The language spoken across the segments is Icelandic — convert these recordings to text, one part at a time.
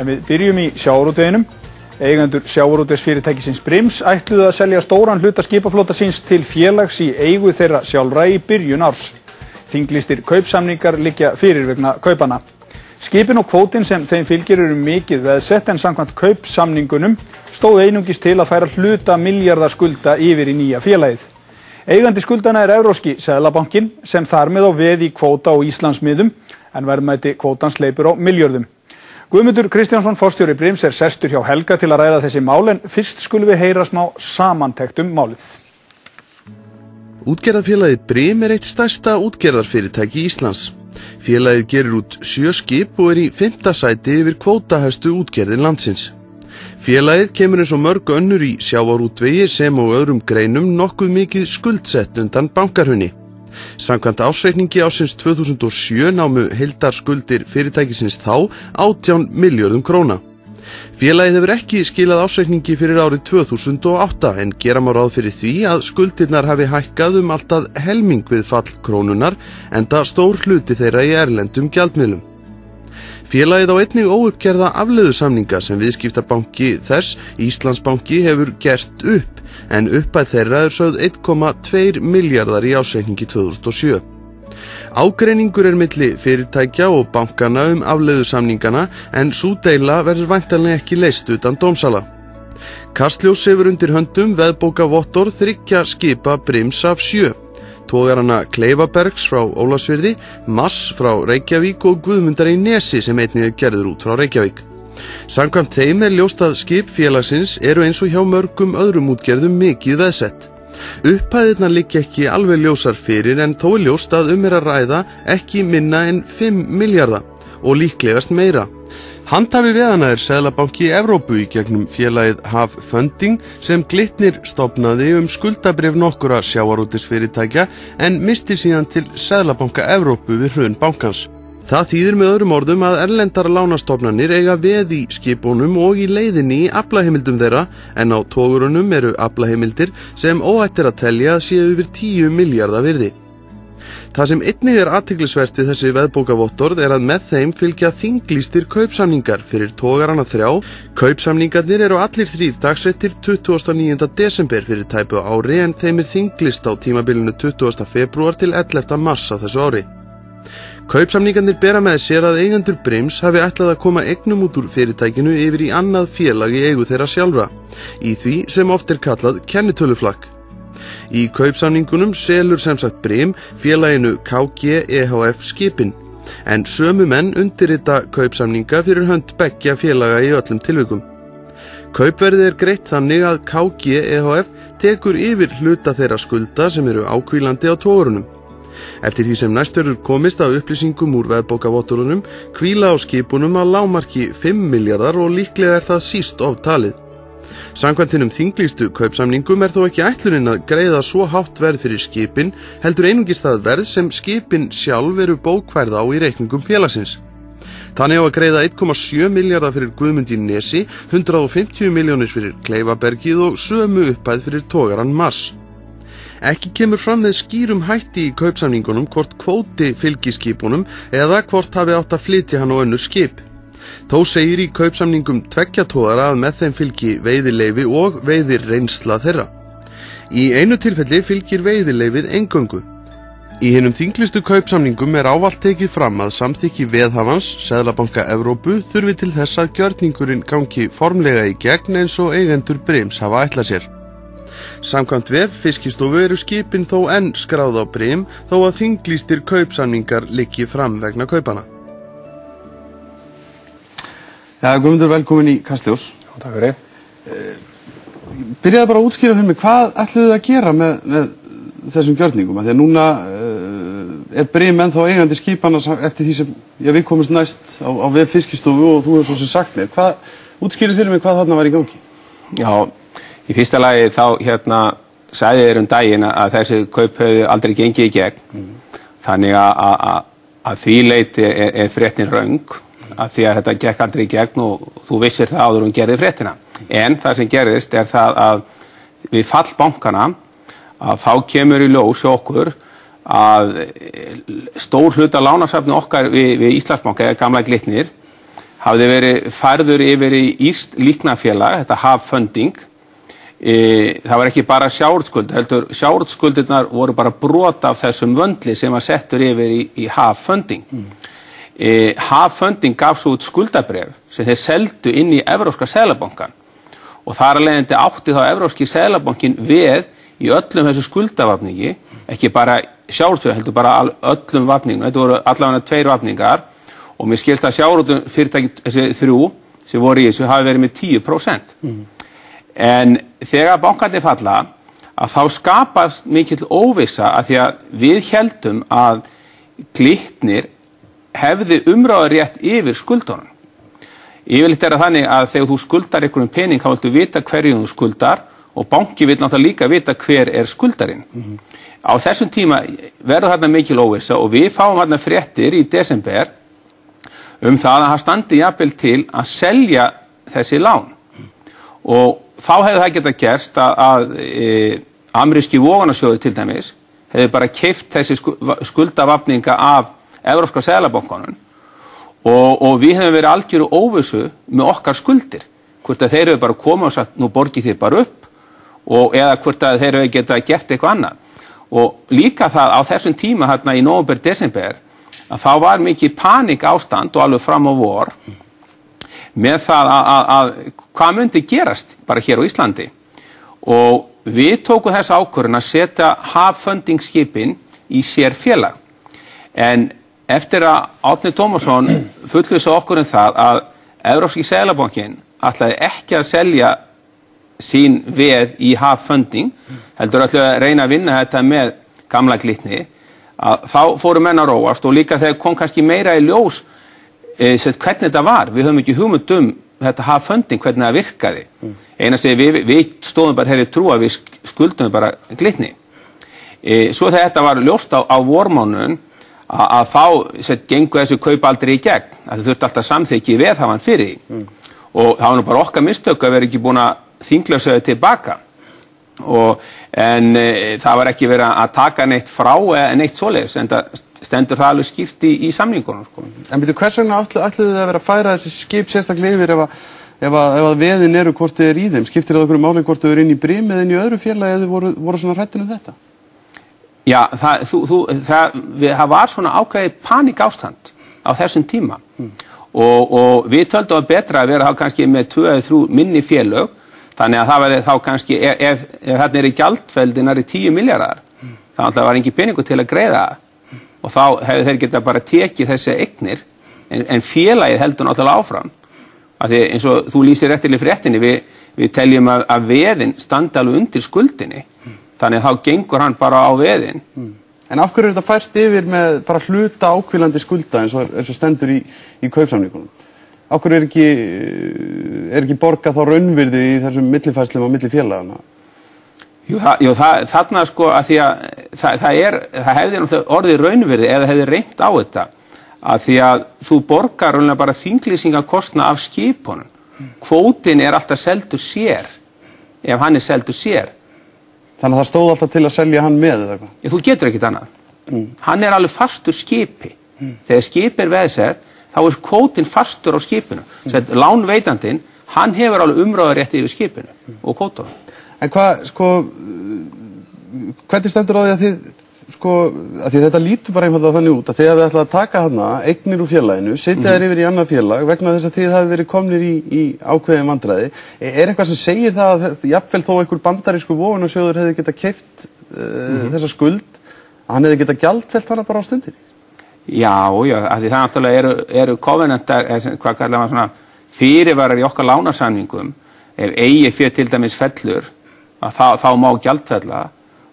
En við byrjum í sjávarútveginum. Eigendur sjávarútvegsfyrirtækisins Brims ætluðu að selja stóran hluta skipaflota síns til félags í eigu þeirra sjálfra í byrjun árs. Þinglýstir kaupsamningar liggja fyrir vegna kaupanna. Skipin og kvótin sem þeim fylgir eru mikið veðsett en samkvæmt kaupsamningunum stóð einungis til að færa hluta milljarða skulda yfir í nýja félagið. Eigandi skuldana er Evrópski seðlabankinn sem þar með á veð í kvóta og Íslandsmiðum en verðmæti kvótans hleypur á milljörðum. Guðmundur Kristjánsson, forstjóri Brims, er sestur hjá Helga til að ræða þessi mál en fyrst skulum við heyra smá samantekt málið. Útgerðarfélagið Brim er eitt stærsta útgerðarfyrirtæki Íslands. Félagið gerir út 7 skip og er í 5. sæti yfir kvótahæstu útgerðir landsins. Félagið kemur eins og mörg önnur í sjávarútvegi sem og öðrum greinum nokkuð mikið skuldsett undan bankahruni. Samkvæmt ársreikningi ársins 2007 námu heildarskuldir fyrirtækisins þá 18 milljörðum króna. Félagið hefur ekki skilað ársreikningi fyrir árið 2008 en gera má ráð fyrir því að skuldirnar hafi hækkað allt að helming við fall krónunar enda stór hluti þeirra í erlendum gjaldmiðlum. Félagið á einnig óuppgerða afleiðusamninga sem viðskiptabanki þess, Íslandsbanki, hefur gert upp en uppæð þeirra er sögð 1,2 milljarðar í ársreikningi 2007. Ágreiningur er milli fyrirtækja og bankana afleiðusamningana en sú deila verður væntanlega ekki leyst utan dómsala. Kastljós hefur undir höndum veðbókavottorð 3 skipa Brims af 7. Togarana Kleifabergs frá Ólafsfirði, Mass frá Reykjavík og Guðmundar í Nesi sem einnig er gerður út frá Reykjavík. Samkvæmt þeim er ljóst að skip félagsins eru eins og hjá mörgum öðrum útgerðum mikið veðsett. Upphæðirnar liggja ekki alveg ljósar fyrir en þó er ljóst að er að ræða ekki minna en 5 milljarða og líklegast meira. Handhafi veðana er Seðlabanki Evrópu í gegnum félagið Haf Funding sem Glitnir stofnaði skuldabréf nokkura sjávarútvegsfyrirtækja en misti síðan til Seðlabanka Evrópu við hrun bankans. Það þýðir með öðrum orðum að erlendar lánastofnanir eiga veð í skipunum og í leiðinni í aflaheimildum þeirra en á togurunum eru aflaheimildir sem óhætt er að telja að séu yfir 10 milljarða virði. Það sem einnig er athyglisvert við þessi veðbókavottorð er að með þeim fylgja þinglýstir kaupsamningar fyrir togarana 3. Kaupsamningarnir eru allir 3 dagsettir 29. desember fyrir tæpu ári en þeim er þinglýst á tímabilinu 20. febrúar til 11. mars á þessu ári. Kaupsamningarnir bera með sér að eigendur Brims hafi ætlað að koma eignum út úr fyrirtækinu yfir í annað félag í eigu þeirra sjálfra, í því sem oft er kallað kennitöluflakk. Í kaupsamningunum selur sem sagt Brim félaginu KG EHF skipin, en sömu menn undirrita kaupsamninga fyrir hönd beggja félaga í öllum tilvikum. Kaupverðið er greitt þannig að KG EHF tekur yfir hluta þeirra skulda sem eru áhvílandi á togurunum. Eftir því sem næst verður komist af upplýsingum úr veðbókavottorunum hvíla á skipunum að lágmarki 5 milljarðar og líklega er það síst oftalið. Samkvæmt hinum þinglýstu kaupsamningum er þó ekki ætlunin að greiða svo hátt verð fyrir skipin, heldur einungis það verð sem skipin sjálf eru bókfærð á í reikningum félagsins. Þannig á að greiða 1,7 milljarða fyrir Guðmund í Nesi, 150 milljónir fyrir Kleifabergið og sömu upphæð fyrir togaran Mars. Ekki kemur fram með skýrum hætti í kaupsamningunum hvort kvóti fylgi skipunum eða hvort hafi átt að flytja hann á önnur skip. Þó segir í kaupsamningum 2 togara að með þeim fylgi veiðileyfi og veiðirreynsla þeirra. Í einu tilfelli fylgir veiðileifið eingöngu. Í hinum þinglýstu kaupsamningum er ávallt tekið fram að samþykki veðhafans, Seðlabanka Evrópu, þurfi til þess að gjörningurinn gangi formlega í gegn eins og eigendur Brims hafa ætlað sér. Samkvæmt vef Fiskistofu eru skipin þó enn skráð á Brim þó að þinglýstir kaupsamningar liggi fram vegna kaupana. Já, Guðmundur, velkomin í Kastljós. Já, takk fyrir. Byrjaðu bara að útskýra fyrir mig, hvað ætluðu þið að gera með þessum gjörningum? Því að núna er Brim ennþá eigandi skipana eftir því sem við komumst næst á vef Fiskistofu og þú hefur svo sem sagt mér. Útskýrðu fyrir mig hvað þarna var í gangi? Já, í fyrsta lagi þá sagði þér daginn að þessi kaup hefði aldrei gengið í gegn. Þannig að því leyti er fréttin röng. Að því að þetta gekk aldrei í gegn og þú vissir það áður og gerði fréttina. En það sem gerðist er það að við fall bankana að þá kemur í ljós hjá okkur að stór hluta lánasafni okkar við Íslandsbanka eða gamla Glitnir hafði verið færður yfir í írskt líknarfélag, þetta Hav Funding. Það var ekki bara sjávarútvegsskuld, heldur sjávarútvegsskuldirnar voru bara brot af þessum vöndli sem var settur yfir í Hav Funding. Hav Funding gaf svo út skuldabréf sem þeir seldu inn í Evrópska seðlabankann og þar af leiðandi átti þá Evrópski seðlabankinn veð í öllum þessu skuldavafningi, ekki bara sjávarútvegs, heldur bara öllum vafningum. Þetta voru allavega 2 vafningar og mér skilst að sjávarútvegsfyrirtæki þessi 3 sem voru í þessu hafi verið með 10%. En þegar bankarnir falla að þá skapast mikill óvissa að því að við héldum að Glitnir hefði umráðarétt yfir skuldunum. Yfirleitt það þannig að þegar þú skuldar einhverjum pening þá viltu vita hverjum þú skuldar og banki vil náttúrulega líka vita hver skuldarinn. Á þessum tíma verður þarna mikil óvissa og við fáum þarna fréttir í desember það að það standi jafnvel til að selja þessi lán. Og þá hefði það getað gerst að ameríski vogunarsjóður til dæmis hefði bara keypt þessi skuldavafninga af Evrópska seðlabankanum og við hefum verið algjöru óvissu með okkar skuldir. Hvort að þeir hefur bara komið og sagt, nú borgið þið bara upp eða hvort að þeir hefur getað gert eitthvað annað. Og líka það á þessum tíma hérna í nóvember, desember að þá var mikið panik ástand og alveg fram á vor með það að hvað myndi gerast bara hér á Íslandi. Og við tókum þess ákvörðun að setja Hav Funding skipin í sér félag. En eftir að Árni Tómasson fullvissa okkur það að Evrópski seðlabankinn ætlaði ekki að selja sín veð í Hav Funding, heldur ætlaði að reyna að vinna þetta með gamla Glitni, að þá fóru menn að róast og líka þegar kom kannski meira í ljós hvernig þetta var. Við höfum ekki hugmynd þetta Hav Funding, hvernig það virkaði. Eina sem við stóðum bara hér í trú að við skuldum bara Glitni. Svo þegar þetta var ljóst á vormánun að þá gengur þessu kaup aldrei í gegn, að þau þurfti alltaf samþykki veðhafann fyrir því. Og það var nú bara okkar mistök að vera ekki búin að þinglausa þau tilbaka. En það var ekki verið að taka neitt frá eða neitt svoleiðis, en það stendur það alveg skýrt í samningunum. Sko. En byrju, hvers vegna ætluðu þið að vera að færa þessi skip sérstaklega yfir ef að veðin hvort þið í þeim? Skiptir það okkur máli hvort þau inn í Brim eða inn í öðru félagi eða þið voru svona hrættir þetta? Já, það var svona ákveðið paníkástand á þessum tíma og við töldum að betra að vera þá kannski með 2 eða 3 minni félög, þannig að það verði þá kannski ef þarna í gjaldfeldi nærri 10 milljarðar, þá var engin peningur til að greiða og þá hefðu þeir geta bara tekið þessi eignir en félagið heldur náttúrulega áfram. Af því eins og þú lýsir réttilega fréttinni, við teljum að veðin standa alveg undir skuldinni. Þannig að þá gengur hann bara á veðin. En af hverju þetta fært yfir með bara hluta ákvílandi skulda eins og stendur í kaupsamningunum? Af hverju ekki borgað þá raunvirði í þessum millifærslum á milli félagana? Jú, þarna sko að því að það hefði náttúrulega orðið raunvirði eða hefði reynt á þetta að því að þú borgar bara þinglýsingakostnað af skipunum. Kvótin alltaf seldur sér ef hann seldur sér. Þannig að það stóð alltaf til að selja hann með eða eitthvað? Já, þú getur ekkert annað. Hann alveg fastur skipi. Þegar skip veðsett, þá kvótinn fastur á skipinu. Lánveitandinn, hann hefur alveg umráðarétt yfir skipinu og kvótunum. En hvernig stendur á því að þið, að því þetta lítur bara einfallega þannig út að þegar við ætlaði að taka hana eignir úr félaginu, setja þær yfir í annað félag vegna þess að þið hafi verið komnir í ákveðin vandræði. Eitthvað sem segir það að jafnvel þó einhver bandarísku vogunarsjóður hefði getað keypt þessa skuld, að hann hefði getað gjaldfellt hana bara á stundinni? Já, af því það náttúrulega eru covenantar, hvað kallar maður svona fyrirvarar í okkar lánasamningum, ef eigið fé til dæmis fellur, þá má gjaldfella.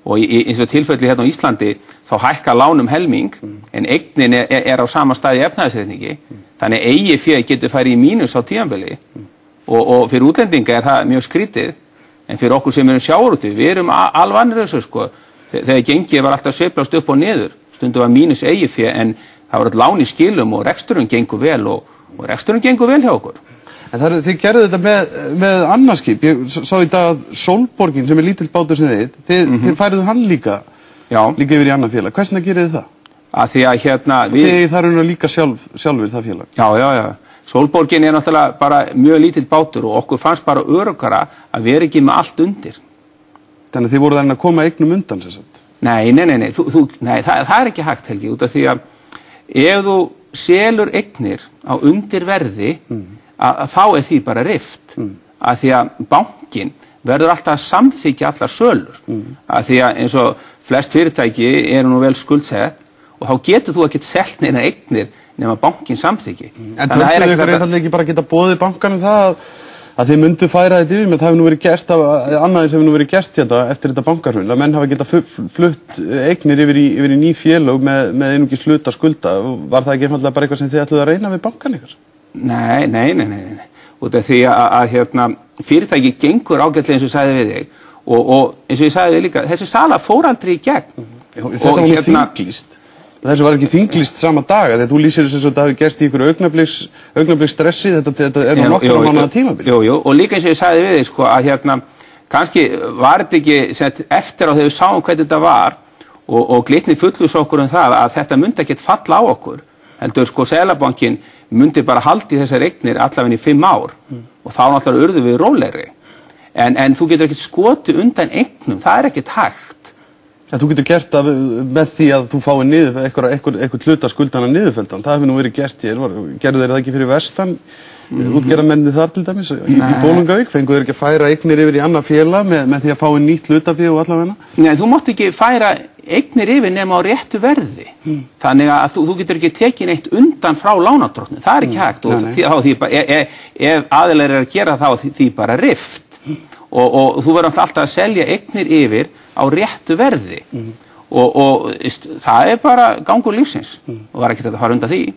Og eins og tilfelli hérna á Íslandi þá hækka lánum helming en eignin á sama staði efnahagsreikningi þannig eigið fé getur farið í mínus á tímabili og fyrir útlendinga það mjög skrítið en fyrir okkur sem erum sjávarútveg við erum alvanir þessu sko þegar gengið var alltaf sveiflast upp og niður stundum var mínus eigið fé en það var lán í skilum og reksturinn gengur vel og reksturinn gengur vel hjá okkur. En þið gerðu þetta með annarskip. Ég sá í dag að Sólborgin, sem lítill bátur sem þið færiðu hann líka yfir í annað félag. Hversna gerðu þið það? Að því að hérna... Þið þarf líka sjálfur það félag. Já. Sólborgin náttúrulega bara mjög lítill bátur og okkur fannst bara öruggara að vera ekki með allt undir. Þannig að þið voruð að koma eignum undan sem sagt? Nei, það er ekki hægt, Helgi, út af því að ef þú selur eignir á undirverði, að þá er því bara rift. Að því að bankin verður alltaf að samþykja allar sölur. Að því að eins og flest fyrirtæki eru nú vel skuldsett og þá getur þú ekkert selt neina eignir nema bankin samþykki. En tölduðu ykkur einfallega ekki bara geta boðið bankanum það að þið myndu færa þetta yfir, menn það hefur nú verið gert annaðins hefur nú verið gert hérna eftir þetta bankahrun, að menn hafa geta flutt eignir yfir í ný félög með einungis hluta skulda. Var það ekki einfallega bara eitthvað sem þið ætluðu að reyna við bankan ykkar? Nei. Út af því að fyrirtæki gengur ágætlega eins og ég sagði við þig og eins og ég sagði þig líka, þessi sala fór aldrei í gegn. Þetta var nú þinglýst. Þessu var ekki þinglýst sama dag, þegar þú lýsir þess að það hafi gerst í ykkur augnabliks stressi, þetta er nú nokkur mánaða tímabil. Jú, og líka eins og ég sagði við þig, sko, að kannski var þetta ekki eftir á þegar við sáum hvernig þetta var og Glitnir fullvís okkur það að þetta myndi ekkert falla á okkur. Heldur, sko, Seðlabankinn myndi bara haldi þessar eignir allavega í 5 ár og þá náttúrulega urðu við rólegri. En þú getur ekkert skotið undan eignum, það er ekkert hægt. Þú getur gert það með því að þú fái eitthvað hluta skuldana niðurfelldan. Það hefur nú verið gert hér. Gerðu þeir það ekki fyrir vestan? Útgerðarmennið þar til dæmis í Bolungarvík? Fengu þeir ekki að færa eignir yfir í annað félag með því að fá nýtt hlutafé og allavega? Nei, þú mátt ekki færa eignir yfir nema á réttu verði. Þannig að þú getur ekki tekið neitt undan frá lánardrottnum. Það er ekki hægt. Og ef aðilar eru að gera það því bara rift. Og þú verður alltaf að selja eignir yfir á réttu verði og það er bara gangur lífsins og var ekki þetta að fara undan því.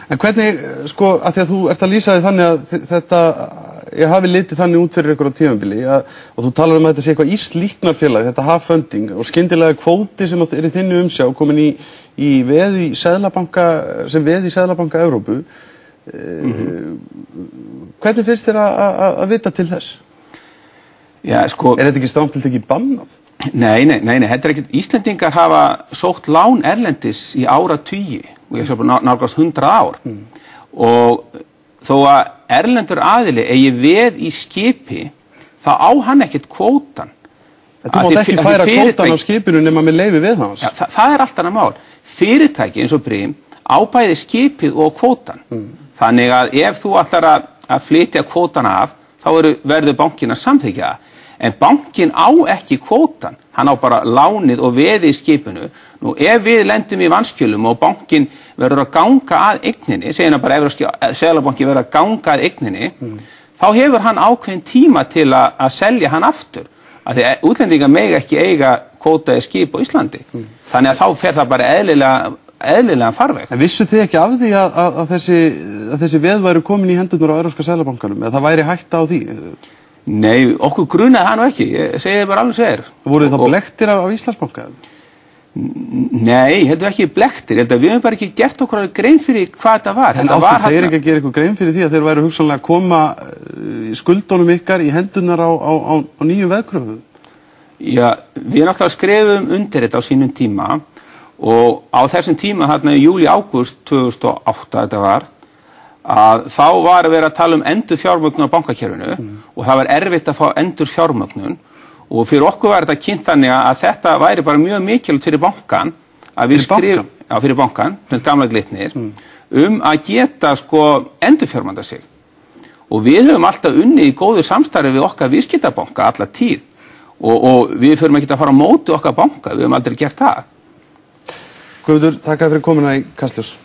En hvernig, sko, að því að þú ert að lýsa því þannig að þetta hafi litið þannig út fyrir ykkur á tímabili og þú talar að þetta sé eitthvað íslíknarfélag, þetta hafönding og skyndilega kvóti sem er í þinni umsjá komin í veð í Seðlabanka Evrópu. Hvernig finnst þér að vita til þess? Já, sko, er þetta ekki stramtilt ekki bannað? Nei, þetta er ekkert. Íslendingar hafa sótt lán erlendis í áratugi og ég sé bara nálgast 100 ár og þó að erlendur aðili eigi veð í skipi þá á hann ekkert kvótan. Þú mátt ekki færa kvótan á skipinu nema með leyfi við hans. Já, það er allt annað mál. Fyrirtæki eins og Brim ábæði skipið og kvótan. Þannig að ef þú ætlar að flytja kvótan af þá verður bankinn að samþykkja það. En bankinn á ekki kvótan, hann á bara lánið og veðið í skipinu. Nú ef við lendum í vanskjölum og bankinn verður að ganga að eigninni, segjum bara Seðlabanki verður að ganga að eigninni, þá hefur hann ákveðin tíma til að selja hann aftur. Af því að útlendingar mega ekki eiga kvótaði skip á Íslandi. Þannig að þá fer það bara eðlilega farveg. En vissu þið ekki af því að þessi veð væru komin í hendurnar á Evrópska Seðlabankanum, eða það væri hætta á því? Nei, okkur grunaði það nú ekki, ég segi það bara alveg segir. Voruð þið þá blekktir af Íslandsbanka? Nei, heldur ekki blekktir, ég held að við höfum bara ekki gert okkur grein fyrir hvað þetta var. En áttu þeir ekki að gera eitthvað grein fyrir því að þeir væru hugsanlega að koma skuldunum ykkar í hendurnar á nýjum veðkröfum? Já, við náttúrulega skrifum undir þetta á sínum tíma og á þessum tíma þarna í júlí-ágúst 2008 þetta var að þá var að vera að tala endur fjármögnun á bankakerfinu og það var erfitt að fá endur fjármögnun og fyrir okkur var þetta kynnt þannig að þetta væri bara mjög mikilvægt fyrir bankan að við skrifum, já fyrir bankan, með gamla Glitnir, að geta sko endur fjármagna sig og við höfum alltaf unnið í góðu samstarfi við okkar viðskiptabanka alla tíð og við förum ekki að fara á móti okkar banka, við höfum aldrei gert það. Guðmundur, takk fyrir komuna í Kastljós.